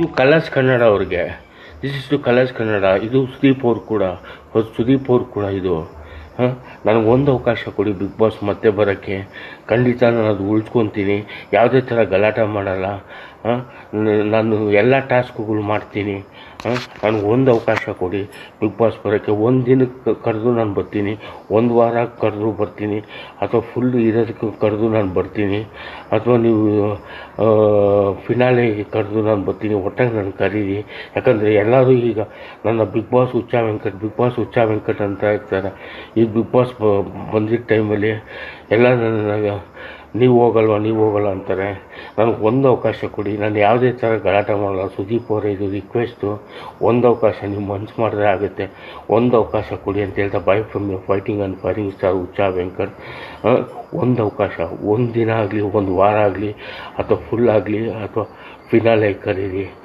ಇದು ಕಲರ್ಸ್ ಕನ್ನಡ ಅವ್ರಿಗೆ. This is to Colors Kannada. ಇದು ಸುದೀಪ್ ಅವ್ರು ಕೂಡ ಇದು. ನನಗೊಂದು ಅವಕಾಶ ಕೊಡಿ ಬಿಗ್ ಬಾಸ್ ಮತ್ತೆ ಬರೋಕ್ಕೆ. ಖಂಡಿತ ನಾನು ಅದು ಉಳಿಸ್ಕೊತೀನಿ. ಯಾವುದೇ ಥರ ಗಲಾಟೆ ಮಾಡಲ್ಲ. ನಾನು ಎಲ್ಲ ಟಾಸ್ಕ್ಗಳು ಮಾಡ್ತೀನಿ. ನನಗೊಂದು ಅವಕಾಶ ಕೊಡಿ ಬಿಗ್ ಬಾಸ್ ಬರೋಕ್ಕೆ. ಒಂದು ದಿನಕ್ಕೆ ಕರೆದು ನಾನು ಬರ್ತೀನಿ, ಒಂದು ವಾರ ಕರೆದು ಬರ್ತೀನಿ, ಅಥವಾ ಫುಲ್ ಇರೋದಕ್ಕೆ ಕರೆದು ನಾನು ಬರ್ತೀನಿ, ಅಥವಾ ನೀವು ಫಿನಾಲೆಗೆ ಕರೆದು ನಾನು ಬರ್ತೀನಿ. ಒಟ್ಟಾಗಿ ನಾನು ಕರೀರಿ. ಯಾಕಂದರೆ ಎಲ್ಲರೂ ಈಗ ನನ್ನ ಬಿಗ್ ಬಾಸ್ ಹುಚ್ಚ ವೆಂಕಟ್ ಅಂತ ಇರ್ತಾರೆ. ಈ ಬಿಗ್ ಬಾಸ್ ಬಂದಿದ್ದ ಟೈಮಲ್ಲಿ ಎಲ್ಲ ನನ್ನ ನೀವು ಹೋಗಲ್ವ ಅಂತಾರೆ. ನನಗೆ ಒಂದು ಅವಕಾಶ ಕೊಡಿ. ನಾನು ಯಾವುದೇ ಥರ ಗಲಾಟೆ ಮಾಡಲ್ಲ. ಸುದೀಪ್ ಅವರೇ, ಇದು ರಿಕ್ವೆಸ್ಟು. ಒಂದು ಅವಕಾಶ ನೀವು ಮನ್ಸು ಮಾಡಿದ್ರೆ ಆಗುತ್ತೆ. ಒಂದು ಅವಕಾಶ ಕೊಡಿ ಅಂತ ಹೇಳ್ತಾ by from fighting and firing star Huccha Venkat. ಒಂದು ಅವಕಾಶ, ಒಂದು ದಿನ ಆಗಲಿ, ಒಂದು ವಾರ ಆಗಲಿ, ಅಥವಾ ಫುಲ್ ಆಗಲಿ, ಅಥವಾ ಫಿನಾಲೆ ಕರೀರಿ.